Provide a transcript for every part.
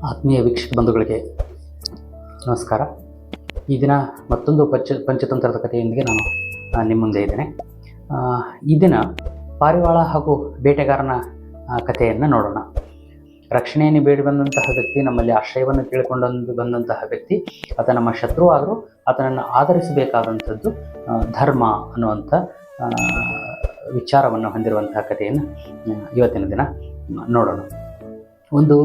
ಆತ್ಮೀಯ ವೀಕ್ಷಕ ಬಂಧುಗಳಿಗೆ ನಮಸ್ಕಾರ. ಈ ದಿನ ಮತ್ತೊಂದು ಪಂಚತಂತ್ರದ ಕಥೆಯೊಂದಿಗೆ ನಾನು ನಿಮ್ಮ ಮುಂದೆ ಇದ್ದೇನೆ. ಈ ದಿನ ಪಾರಿವಾಳ ಹಾಗೂ ಬೇಟೆಗಾರನ ಕಥೆಯನ್ನು ನೋಡೋಣ. ರಕ್ಷಣೆಯನ್ನು ಬೇಡಿ ಬಂದಂತಹ ವ್ಯಕ್ತಿ, ನಮ್ಮಲ್ಲಿ ಆಶ್ರಯವನ್ನು ಕೇಳಿಕೊಂಡು ಬಂದಂತಹ ವ್ಯಕ್ತಿ, ಆತ ನಮ್ಮ ಶತ್ರು ಆದರೂ ಆತನನ್ನು ಆಧರಿಸಬೇಕಾದಂಥದ್ದು ಧರ್ಮ ಅನ್ನುವಂಥ ವಿಚಾರವನ್ನು ಹೊಂದಿರುವಂತಹ ಕಥೆಯನ್ನು ಇವತ್ತಿನ ದಿನ ನೋಡೋಣ. ಒಂದು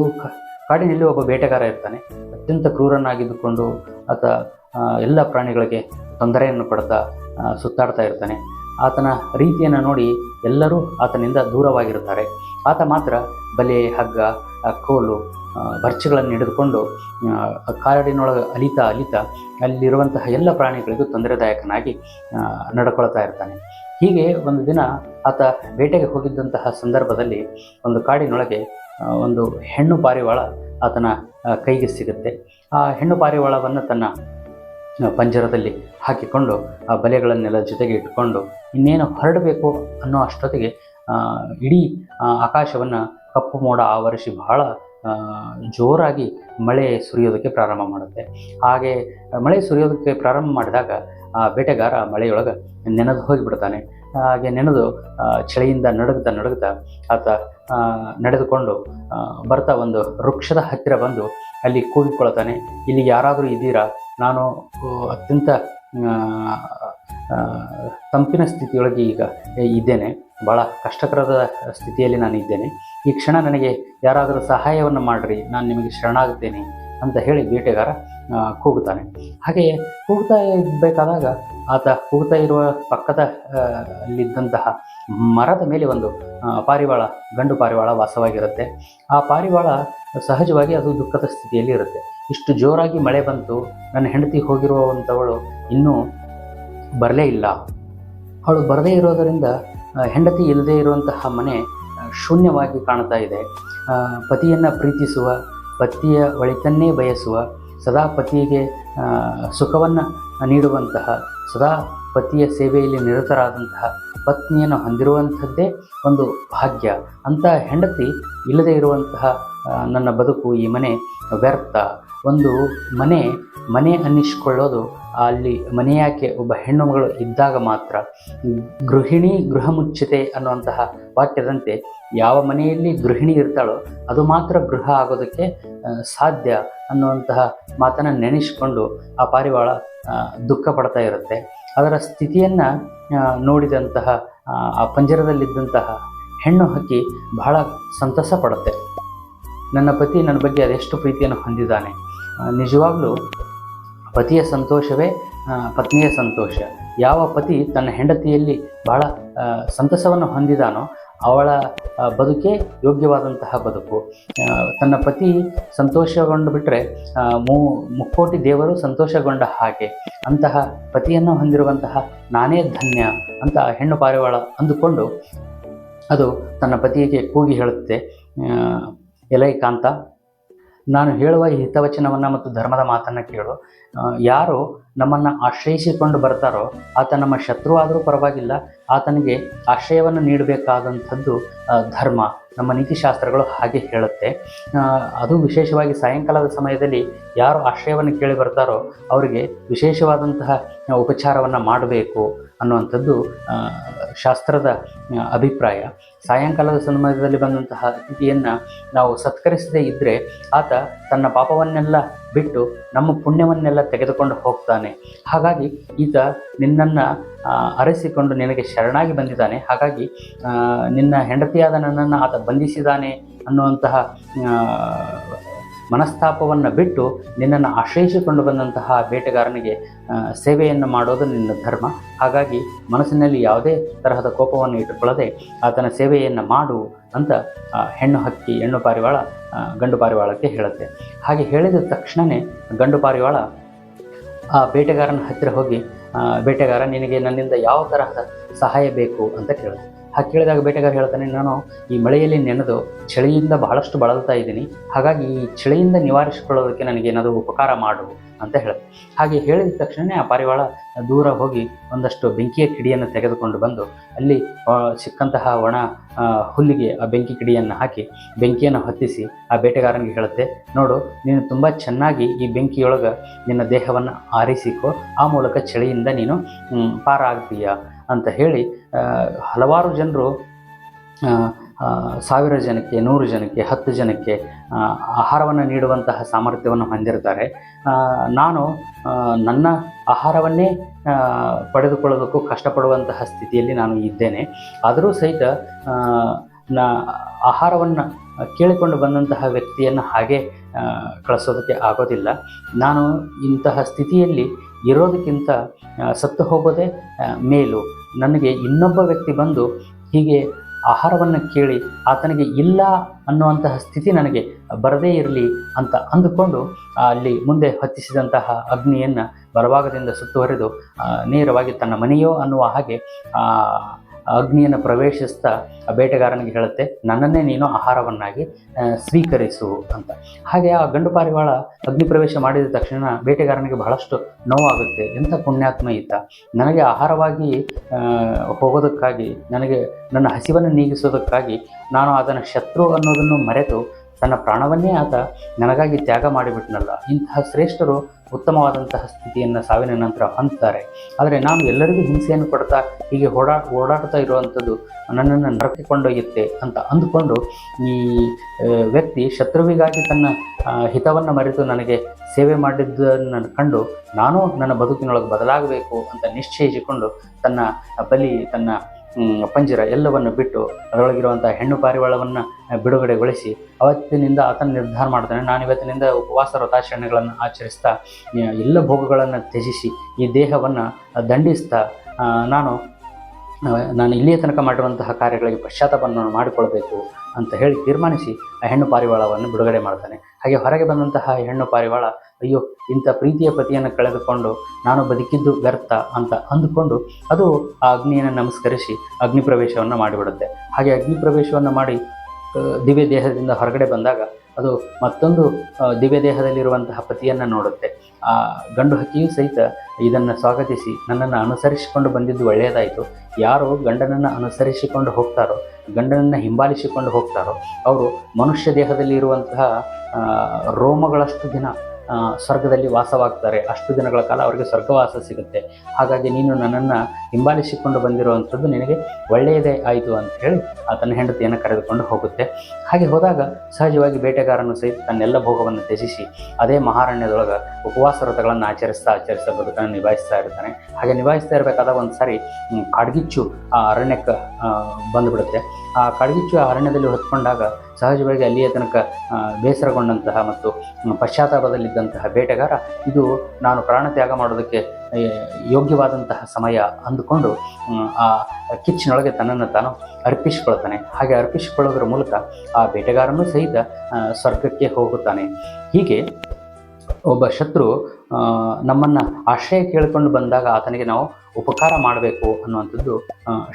ಕಾಡಿನಲ್ಲಿ ಒಬ್ಬ ಬೇಟೆಗಾರ ಇರ್ತಾನೆ. ಅತ್ಯಂತ ಕ್ರೂರನಾಗಿದ್ದುಕೊಂಡು ಆತ ಎಲ್ಲ ಪ್ರಾಣಿಗಳಿಗೆ ತೊಂದರೆಯನ್ನು ಕೊಡ್ತಾ ಸುತ್ತಾಡ್ತಾ ಇರ್ತಾನೆ. ಆತನ ರೀತಿಯನ್ನು ನೋಡಿ ಎಲ್ಲರೂ ಆತನಿಂದ ದೂರವಾಗಿರುತ್ತಾರೆ. ಆತ ಮಾತ್ರ ಬಲೆ, ಹಗ್ಗ, ಕೋಲು, ಬರ್ಚಿಗಳನ್ನು ಹಿಡಿದುಕೊಂಡು ಕಾಡಿನೊಳಗೆ ಅಲಿತಾ ಅಲ್ಲಿರುವಂತಹ ಎಲ್ಲ ಪ್ರಾಣಿಗಳಿಗೂ ತೊಂದರೆದಾಯಕನಾಗಿ ನಡ್ಕೊಳ್ತಾ ಇರ್ತಾನೆ. ಹೀಗೆ ಒಂದು ದಿನ ಆತ ಬೇಟೆಗೆ ಹೋಗಿದ್ದಂತಹ ಸಂದರ್ಭದಲ್ಲಿ ಒಂದು ಕಾಡಿನೊಳಗೆ ಒಂದು ಹೆಣ್ಣು ಪಾರಿವಾಳ ಆತನ ಕೈಗೆ ಸಿಗುತ್ತೆ. ಆ ಹೆಣ್ಣು ಪಾರಿವಾಳವನ್ನು ತನ್ನ ಪಂಜರದಲ್ಲಿ ಹಾಕಿಕೊಂಡು ಆ ಬಲೆಗಳನ್ನೆಲ್ಲ ಜೊತೆಗೆ ಇಟ್ಕೊಂಡು ಇನ್ನೇನು ಹೊರಡಬೇಕು ಅನ್ನೋ ಅಷ್ಟೊತ್ತಿಗೆ ಇಡೀ ಆಕಾಶವನ್ನು ಕಪ್ಪು ಮೋಡ ಆವರಿಸಿ ಬಹಳ ಜೋರಾಗಿ ಮಳೆ ಸುರಿಯೋದಕ್ಕೆ ಪ್ರಾರಂಭ ಮಾಡುತ್ತೆ. ಹಾಗೆ ಮಳೆ ಸುರಿಯೋದಕ್ಕೆ ಪ್ರಾರಂಭ ಮಾಡಿದಾಗ ಆ ಬೇಟೆಗಾರ ಮಳೆಯೊಳಗೆ ನೆನೆದು ಹೋಗಿಬಿಡ್ತಾನೆ. ಹಾಗೆ ನೆನೆದು ಚಳಿಯಿಂದ ನಡುಗ್ತಾ ಆತ ನಡೆದುಕೊಂಡು ಬರ್ತಾ ಒಂದು ವೃಕ್ಷದ ಹತ್ತಿರ ಬಂದು ಅಲ್ಲಿ ಕೂಗಿಕೊಳ್ತಾನೆ, ಇಲ್ಲಿ ಯಾರಾದರೂ ಇದ್ದೀರಾ? ನಾನು ಅತ್ಯಂತ ತಂಪಿನ ಸ್ಥಿತಿಯೊಳಗೆ ಈಗ ಇದ್ದೇನೆ, ಭಾಳ ಕಷ್ಟಕರದ ಸ್ಥಿತಿಯಲ್ಲಿ ನಾನು ಇದ್ದೇನೆ. ಈ ಕ್ಷಣ ನನಗೆ ಯಾರಾದರೂ ಸಹಾಯವನ್ನು ಮಾಡಿರಿ, ನಾನು ನಿಮಗೆ ಶರಣಾಗುತ್ತೇನೆ ಅಂತ ಹೇಳಿ ಬೇಟೆಗಾರ ಕೂಗುತ್ತಾನೆ. ಹಾಗೆಯೇ ಕೂಗ್ತಾ ಇರಬೇಕಾದಾಗ ಆತ ಕೂಗ್ತಾ ಇರುವ ಪಕ್ಕದ ಅಲ್ಲಿದ್ದಂತಹ ಮರದ ಮೇಲೆ ಒಂದು ಪಾರಿವಾಳ, ಗಂಡು ಪಾರಿವಾಳ ವಾಸವಾಗಿರುತ್ತೆ. ಆ ಪಾರಿವಾಳ ಸಹಜವಾಗಿ ಅದು ದುಃಖದ ಸ್ಥಿತಿಯಲ್ಲಿ ಇರುತ್ತೆ. ಇಷ್ಟು ಜೋರಾಗಿ ಮಳೆ ಬಂತು, ನನ್ನ ಹೆಂಡತಿ ಹೋಗಿರುವಂಥವಳು ಇನ್ನೂ ಬರಲೇ ಇಲ್ಲ. ಅವಳು ಬರದೇ ಇರೋದರಿಂದ ಹೆಂಡತಿ ಇಲ್ಲದೇ ಇರುವಂತಹ ಮನೆ ಶೂನ್ಯವಾಗಿ ಕಾಣ್ತಾ ಇದೆ. ಪತಿಯನ್ನು ಪ್ರೀತಿಸುವ, ಪತಿಯ ಒಳಿತನ್ನೇ ಬಯಸುವ, ಸದಾ ಪತಿಗೆ ಸುಖವನ್ನು ನೀಡುವಂತಹ, ಸದಾ ಪತಿಯ ಸೇವೆಯಲ್ಲಿ ನಿರತರಾದಂತಹ ಪತ್ನಿಯನ್ನು ಹೊಂದಿರುವಂಥದ್ದೇ ಒಂದು ಭಾಗ್ಯ. ಅಂಥ ಹೆಂಡತಿ ಇಲ್ಲದೇ ಇರುವಂತಹ ನನ್ನ ಬದುಕು, ಈ ಮನೆ ವ್ಯರ್ಥ. ಒಂದು ಮನೆ ಅನ್ನಿಸಿಕೊಳ್ಳೋದು ಅಲ್ಲಿ ಮನೆಯಾಕೆ ಒಬ್ಬ ಹೆಣ್ಣು ಮಗಳು ಇದ್ದಾಗ ಮಾತ್ರ. ಗೃಹಿಣಿ ಗೃಹ ಮುಚ್ಚಿತೆ ಅನ್ನುವಂತಹ ವಾಕ್ಯದಂತೆ ಯಾವ ಮನೆಯಲ್ಲಿ ಗೃಹಿಣಿ ಇರ್ತಾಳೋ ಅದು ಮಾತ್ರ ಗೃಹ ಆಗೋದಕ್ಕೆ ಸಾಧ್ಯ ಅನ್ನುವಂತಹ ಮಾತನ್ನು ನೆನೆಸಿಕೊಂಡು ಆ ಪಾರಿವಾಳ ದುಃಖ ಪಡ್ತಾ ಇರುತ್ತೆ. ಅದರ ಸ್ಥಿತಿಯನ್ನು ನೋಡಿದಂತಹ ಆ ಪಂಜರದಲ್ಲಿದ್ದಂತಹ ಹೆಣ್ಣು ಹಕ್ಕಿ ಬಹಳ ಸಂತಸ ಪಡುತ್ತೆ. ನನ್ನ ಪತಿ ನನ್ನ ಬಗ್ಗೆ ಅದೆಷ್ಟು ಪ್ರೀತಿಯನ್ನು ಹೊಂದಿದ್ದಾನೆ. ನಿಜವಾಗ್ಲೂ ಪತಿಯ ಸಂತೋಷವೇ ಪತ್ನಿಯ ಸಂತೋಷ. ಯಾವ ಪತಿ ತನ್ನ ಹೆಂಡತಿಯಲ್ಲಿ ಬಹಳ ಸಂತಸವನ್ನು ಹೊಂದಿದಾನೋ ಅವಳ ಬದುಕೇ ಯೋಗ್ಯವಾದಂತಹ ಬದುಕು. ತನ್ನ ಪತಿ ಸಂತೋಷಗೊಂಡು ಬಿಟ್ಟರೆ ಮುಕ್ಕೋಟಿ ದೇವರು ಸಂತೋಷಗೊಂಡ ಹಾಗೆ. ಅಂತಹ ಪತಿಯನ್ನು ಹೊಂದಿರುವಂತಹ ನಾನೇ ಧನ್ಯ ಅಂತ ಹೆಣ್ಣು ಪಾರಿವಾಳ ಅಂದುಕೊಂಡು ಅದು ತನ್ನ ಪತಿಗೆ ಕೂಗಿ ಹೇಳುತ್ತೆ, ಎಲೈ ಕಾಂತ, ನಾನು ಹೇಳುವ ಈ ಹಿತವಚನವನ್ನು ಮತ್ತು ಧರ್ಮದ ಮಾತನ್ನು ಕೇಳು. ಯಾರು ನಮ್ಮನ್ನು ಆಶ್ರಯಿಸಿಕೊಂಡು ಬರ್ತಾರೋ ಆತ ನಮ್ಮ ಶತ್ರು ಆದರೂ ಪರವಾಗಿಲ್ಲ, ಆತನಿಗೆ ಆಶ್ರಯವನ್ನು ನೀಡಬೇಕಾದಂಥದ್ದು ಧರ್ಮ. ನಮ್ಮ ನೀತಿಶಾಸ್ತ್ರಗಳು ಹಾಗೆ ಹೇಳುತ್ತೆ. ಅದು ವಿಶೇಷವಾಗಿ ಸಾಯಂಕಾಲದ ಸಮಯದಲ್ಲಿ ಯಾರು ಆಶ್ರಯವನ್ನು ಕೇಳಿ ಬರ್ತಾರೋ ಅವರಿಗೆ ವಿಶೇಷವಾದಂತಹ ಉಪಚಾರವನ್ನು ಮಾಡಬೇಕು ಅನ್ನುವಂಥದ್ದು ಶಾಸ್ತ್ರದ ಅಭಿಪ್ರಾಯ. ಸಾಯಂಕಾಲದ ಸಮಯದಲ್ಲಿ ಬಂದಂತಹ ಅತಿಥಿಯನ್ನು ನಾವು ಸತ್ಕರಿಸದೇ ಇದ್ದರೆ ಆತ ತನ್ನ ಪಾಪವನ್ನೆಲ್ಲ ಬಿಟ್ಟು ನಮ್ಮ ಪುಣ್ಯವನ್ನೆಲ್ಲ ತೆಗೆದುಕೊಂಡು ಹೋಗ್ತಾನೆ. ಹಾಗಾಗಿ ಈತ ನಿನ್ನನ್ನು ಅರಸಿಕೊಂಡು ನಿನಗೆ ಶರಣಾಗಿ ಬಂದಿದ್ದಾನೆ. ಹಾಗಾಗಿ ನಿನ್ನ ಹೆಂಡತಿಯಾದ ನನ್ನನ್ನು ಆತ ಬಂಧಿಸಿದ್ದಾನೆ ಅನ್ನುವಂತಹ ಮನಸ್ತಾಪವನ್ನು ಬಿಟ್ಟು ನಿನ್ನನ್ನು ಆಶ್ರಯಿಸಿಕೊಂಡು ಬಂದಂತಹ ಬೇಟೆಗಾರನಿಗೆ ಸೇವೆಯನ್ನು ಮಾಡೋದು ನಿನ್ನ ಧರ್ಮ. ಹಾಗಾಗಿ ಮನಸ್ಸಿನಲ್ಲಿ ಯಾವುದೇ ತರಹದ ಕೋಪವನ್ನು ಇಟ್ಟುಕೊಳ್ಳದೆ ಆತನ ಸೇವೆಯನ್ನು ಮಾಡು ಅಂತ ಹೆಣ್ಣು ಪಾರಿವಾಳ ಗಂಡು ಪಾರಿವಾಳಕ್ಕೆ ಹೇಳುತ್ತೆ. ಹಾಗೆ ಹೇಳಿದ ತಕ್ಷಣವೇ ಗಂಡು ಪಾರಿವಾಳ ಆ ಬೇಟೆಗಾರನ ಹತ್ತಿರ ಹೋಗಿ, ಬೇಟೆಗಾರ, ನಿನಗೆ ನನ್ನಿಂದ ಯಾವ ತರಹದ ಸಹಾಯ ಬೇಕು ಅಂತ ಕೇಳುತ್ತೆ. ಹಾಗೆ ಕೇಳಿದಾಗ ಬೇಟೆಗಾರ ಹೇಳ್ತಾನೆ, ನಾನು ಈ ಮಳೆಯಲ್ಲಿ ನೆನೆದು ಚಳಿಯಿಂದ ಬಹಳಷ್ಟು ಬಳಲ್ತಾ ಇದ್ದೀನಿ, ಹಾಗಾಗಿ ಈ ಚಳಿಯಿಂದ ನಿವಾರಿಸಿಕೊಳ್ಳೋದಕ್ಕೆ ನನಗೆ ಏನಾದರೂ ಉಪಕಾರ ಮಾಡು ಅಂತ ಹೇಳುತ್ತೆ. ಹಾಗೆ ಹೇಳಿದ ತಕ್ಷಣ ಆ ಪಾರಿವಾಳ ದೂರ ಹೋಗಿ ಒಂದಷ್ಟು ಬೆಂಕಿಯ ಕಿಡಿಯನ್ನು ತೆಗೆದುಕೊಂಡು ಬಂದು ಅಲ್ಲಿ ಸಿಕ್ಕಂತಹ ಒಣ ಹುಲ್ಲಿಗೆ ಆ ಬೆಂಕಿ ಕಿಡಿಯನ್ನು ಹಾಕಿ ಬೆಂಕಿಯನ್ನು ಹೊತ್ತಿಸಿ ಆ ಬೇಟೆಗಾರನಿಗೆ ಹೇಳುತ್ತೆ, ನೋಡು, ನೀನು ತುಂಬ ಚೆನ್ನಾಗಿ ಈ ಬೆಂಕಿಯೊಳಗೆ ನಿನ್ನ ದೇಹವನ್ನು ಆರಿಸಿಕೊ, ಆ ಮೂಲಕ ಚಳಿಯಿಂದ ನೀನು ಪಾರ ಆಗ್ತೀಯ ಅಂತ ಹೇಳಿ ಹಲವಾರು ಜನರು 1000 ಜನಕ್ಕೆ, 100 ಜನಕ್ಕೆ, 10 ಜನಕ್ಕೆ ಆಹಾರವನ್ನು ನೀಡುವಂತಹ ಸಾಮರ್ಥ್ಯವನ್ನು ಹೊಂದಿರ್ತಾರೆ. ನಾನು ನನ್ನ ಆಹಾರವನ್ನೇ ಪಡೆದುಕೊಳ್ಳೋದಕ್ಕೂ ಕಷ್ಟಪಡುವಂತಹ ಸ್ಥಿತಿಯಲ್ಲಿ ನಾನು ಇದ್ದೇನೆ. ಆದರೂ ಸಹಿತ ಆಹಾರವನ್ನು ಕೇಳಿಕೊಂಡು ಬಂದಂತಹ ವ್ಯಕ್ತಿಯನ್ನು ಹಾಗೆ ಕಳಿಸೋದಕ್ಕೆ ಆಗೋದಿಲ್ಲ. ನಾನು ಇಂತಹ ಸ್ಥಿತಿಯಲ್ಲಿ ಇರೋದಕ್ಕಿಂತ ಸತ್ತು ಹೋಗೋದೇ ಮೇಲು. ನನಗೆ ಇನ್ನೊಬ್ಬ ವ್ಯಕ್ತಿ ಬಂದು ಹೀಗೆ ಆಹಾರವನ್ನು ಕೇಳಿ ಆತನಿಗೆ ಇಲ್ಲ ಅನ್ನುವಂತಹ ಸ್ಥಿತಿ ನನಗೆ ಬರದೇ ಇರಲಿ ಅಂತ ಅಂದುಕೊಂಡು ಅಲ್ಲಿ ಮುಂದೆ ಹೊತ್ತಿಸಿದಂತಹ ಅಗ್ನಿಯನ್ನು ಬಲಭಾಗದಿಂದ ಸುತ್ತುವರೆದು ನೇರವಾಗಿ ತನ್ನ ಮನೆಯೋ ಅನ್ನುವ ಹಾಗೆ ಅಗ್ನಿಯನ್ನು ಪ್ರವೇಶಿಸ್ತಾ ಆ ಬೇಟೆಗಾರನಿಗೆ ಹೇಳುತ್ತೆ, ನನ್ನನ್ನೇ ನೀನು ಆಹಾರವನ್ನಾಗಿ ಸ್ವೀಕರಿಸು ಅಂತ. ಹಾಗೆ ಆ ಗಂಡು ಪಾರಿವಾಳ ಅಗ್ನಿ ಪ್ರವೇಶ ಮಾಡಿದ ತಕ್ಷಣ ಬೇಟೆಗಾರನಿಗೆ ಬಹಳಷ್ಟು ನೋವಾಗುತ್ತೆ. ಎಂಥ ಪುಣ್ಯಾತ್ಮ ಇದ್ದ, ನನಗೆ ಆಹಾರವಾಗಿ ಹೋಗೋದಕ್ಕಾಗಿ, ನನಗೆ ನನ್ನ ಹಸಿವನ್ನು ನೀಗಿಸೋದಕ್ಕಾಗಿ ನಾನು ಅದನ್ನು ಶತ್ರು ಅನ್ನೋದನ್ನು ಮರೆತು ತನ್ನ ಪ್ರಾಣವನ್ನೇ ಆತ ನನಗಾಗಿ ತ್ಯಾಗ ಮಾಡಿಬಿಟ್ನಲ್ಲ. ಇಂತಹ ಶ್ರೇಷ್ಠರು ಉತ್ತಮವಾದಂತಹ ಸ್ಥಿತಿಯನ್ನು ಸಾವಿನ ನಂತರ ಹೊಂದ್ತಾರೆ. ಆದರೆ ನಾನು ಎಲ್ಲರಿಗೂ ಹಿಂಸೆಯನ್ನು ಕೊಡ್ತಾ ಹೀಗೆ ಓಡಾಡ್ತಾ ಇರುವಂಥದ್ದು ನನ್ನನ್ನು ನರಕಕ್ಕೆ ಕೊಂಡೊಯ್ಯುತ್ತೆ ಅಂತ ಅಂದುಕೊಂಡು ಈ ವ್ಯಕ್ತಿ ಶತ್ರುವಿಗಾಗಿ ತನ್ನ ಹಿತವನ್ನು ಮರೆತು ನನಗೆ ಸೇವೆ ಮಾಡಿದ್ದನ್ನು ಕಂಡು ನಾನು ನನ್ನ ಬದುಕಿನೊಳಗೆ ಬದಲಾಗಬೇಕು ಅಂತ ನಿಶ್ಚಯಿಸಿಕೊಂಡು ತನ್ನ ಬಲಿ, ತನ್ನ ಪಂಜರ ಎಲ್ಲವನ್ನು ಬಿಟ್ಟು ಅದರೊಳಗಿರುವಂಥ ಹೆಣ್ಣು ಪಾರಿವಾಳವನ್ನು ಬಿಡುಗಡೆಗೊಳಿಸಿ ಅವತ್ತಿನಿಂದ ಆತನ ನಿರ್ಧಾರ ಮಾಡ್ತಾನೆ, ನಾನು ಇವತ್ತಿನಿಂದ ಉಪವಾಸ ವ್ರತಾಚರಣೆಗಳನ್ನು ಆಚರಿಸ್ತಾ ಎಲ್ಲ ಭೋಗಗಳನ್ನು ತ್ಯಜಿಸಿ ಈ ದೇಹವನ್ನು ದಂಡಿಸ್ತಾ ನಾನು ಇಲ್ಲಿಯ ತನಕ ಮಾಡಿರುವಂತಹ ಕಾರ್ಯಗಳಿಗೆ ಪಶ್ಚಾತ್ತಾಪವನ್ನು ಮಾಡಿಕೊಳ್ಬೇಕು ಅಂತ ಹೇಳಿ ತೀರ್ಮಾನಿಸಿ ಆ ಹೆಣ್ಣು ಪಾರಿವಾಳವನ್ನು ಬಿಡುಗಡೆ ಮಾಡ್ತಾನೆ. ಹಾಗೆ ಹೊರಗೆ ಬಂದಂತಹ ಹೆಣ್ಣು ಪಾರಿವಾಳ, ಅಯ್ಯೋ, ಇಂಥ ಪ್ರೀತಿಯ ಪತಿಯನ್ನು ಕಳೆದುಕೊಂಡು ನಾನು ಬದುಕಿದ್ದು ವ್ಯರ್ಥ ಅಂತ ಅಂದುಕೊಂಡು ಅದು ಆ ಅಗ್ನಿಯನ್ನು ನಮಸ್ಕರಿಸಿ ಅಗ್ನಿ ಪ್ರವೇಶವನ್ನು ಮಾಡಿಬಿಡುತ್ತೆ. ಹಾಗೆ ಅಗ್ನಿ ಪ್ರವೇಶವನ್ನು ಮಾಡಿ ದಿವ್ಯ ದೇಹದಿಂದ ಹೊರಗಡೆ ಬಂದಾಗ ಅದು ಮತ್ತೊಂದು ದಿವ್ಯ ದೇಹದಲ್ಲಿರುವಂತಹ ಪತಿಯನ್ನು ನೋಡುತ್ತೆ. ಆ ಗಂಡು ಹಕ್ಕಿಯೂ ಸಹಿತ ಇದನ್ನು ಸ್ವಾಗತಿಸಿ ನನ್ನನ್ನು ಅನುಸರಿಸಿಕೊಂಡು ಬಂದಿದ್ದು ಒಳ್ಳೆಯದಾಯಿತು. ಯಾರು ಗಂಡನನ್ನು ಅನುಸರಿಸಿಕೊಂಡು ಹೋಗ್ತಾರೋ, ಗಂಡನನ್ನು ಹಿಂಬಾಲಿಸಿಕೊಂಡು ಹೋಗ್ತಾರೋ ಅವರು ಮನುಷ್ಯ ದೇಹದಲ್ಲಿ ಇರುವಂತಹ ರೋಮಗಳಷ್ಟು ದಿನ ಸ್ವರ್ಗದಲ್ಲಿ ವಾಸವಾಗ್ತಾರೆ. ಅಷ್ಟು ದಿನಗಳ ಕಾಲ ಅವರಿಗೆ ಸ್ವರ್ಗವಾಸ ಸಿಗುತ್ತೆ. ಹಾಗಾಗಿ ನೀನು ನನ್ನನ್ನು ಹಿಂಬಾಲಿಸಿಕೊಂಡು ಬಂದಿರುವಂಥದ್ದು ನಿನಗೆ ಒಳ್ಳೆಯದೇ ಆಯಿತು ಅಂತ ಹೇಳಿ ತನ್ನ ಹೆಂಡತಿಯನ್ನು ಕರೆದುಕೊಂಡು ಹೋಗುತ್ತೆ. ಹಾಗೆ ಹೋದಾಗ ಸಹಜವಾಗಿ ಬೇಟೆಗಾರನು ಸಹಿತ ತನ್ನೆಲ್ಲ ಭೋಗವನ್ನು ತ್ಯಜಿಸಿ ಅದೇ ಮಹಾರಣ್ಯದೊಳಗೆ ಉಪವಾಸ ವ್ರತಗಳನ್ನು ಆಚರಿಸ್ತಾ ಬದುಕನ್ನು ನಿಭಾಯಿಸ್ತಾ ಇರ್ತಾನೆ. ಹಾಗೆ ನಿಭಾಯಿಸ್ತಾ ಇರಬೇಕಾದಾಗ ಒಂದು ಸಾರಿ ಕಾಡ್ಗಿಚ್ಚು ಆ ಅರಣ್ಯಕ್ಕೆ ಬಂದುಬಿಡುತ್ತೆ. ಆ ಕಾಡ್ಗಿಚ್ಚು ಆ ಅರಣ್ಯದಲ್ಲಿ ಹೊತ್ಕೊಂಡಾಗ ಸಹಜವಾಗಿ ಅಲ್ಲಿಯ ತನಕ ಬೇಸರಗೊಂಡಂತಹ ಮತ್ತು ಪಶ್ಚಾತ್ತಾಪದಲ್ಲಿದ್ದಂತಹ ಬೇಟೆಗಾರ ಇದು ನಾನು ಪ್ರಾಣ ತ್ಯಾಗ ಮಾಡೋದಕ್ಕೆ ಯೋಗ್ಯವಾದಂತಹ ಸಮಯ ಅಂದುಕೊಂಡು ಆ ಕಿಚ್ಚಿನೊಳಗೆ ತನ್ನನ್ನು ತಾನು ಅರ್ಪಿಸಿಕೊಳ್ತಾನೆ. ಹಾಗೆ ಅರ್ಪಿಸಿಕೊಳ್ಳೋದ್ರ ಮೂಲಕ ಆ ಬೇಟೆಗಾರನೂ ಸಹಿತ ಸ್ವರ್ಗಕ್ಕೆ ಹೋಗುತ್ತಾನೆ. ಹೀಗೆ ಒಬ್ಬ ಶತ್ರು ನಮ್ಮನ್ನು ಆಶ್ರಯ ಕೇಳಿಕೊಂಡು ಬಂದಾಗ ಆತನಿಗೆ ನಾವು ಉಪಕಾರ ಮಾಡಬೇಕು ಅನ್ನುವಂಥದ್ದು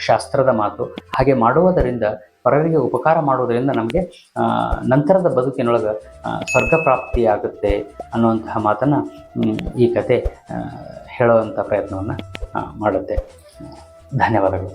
ಶಾಸ್ತ್ರದ ಮಾತು. ಹಾಗೆ ಮಾಡುವುದರಿಂದ, ಪರರಿಗೆ ಉಪಕಾರ ಮಾಡುವುದರಿಂದ ನಮಗೆ ನಂತರದ ಬದುಕಿನೊಳಗೆ ಸ್ವರ್ಗ ಪ್ರಾಪ್ತಿಯಾಗುತ್ತೆ ಅನ್ನುವಂತಹ ಮಾತನ್ನು ಈ ಕತೆ ಹೇಳುವಂಥ ಪ್ರಯತ್ನವನ್ನು ಮಾಡುತ್ತೆ. ಧನ್ಯವಾದಗಳು.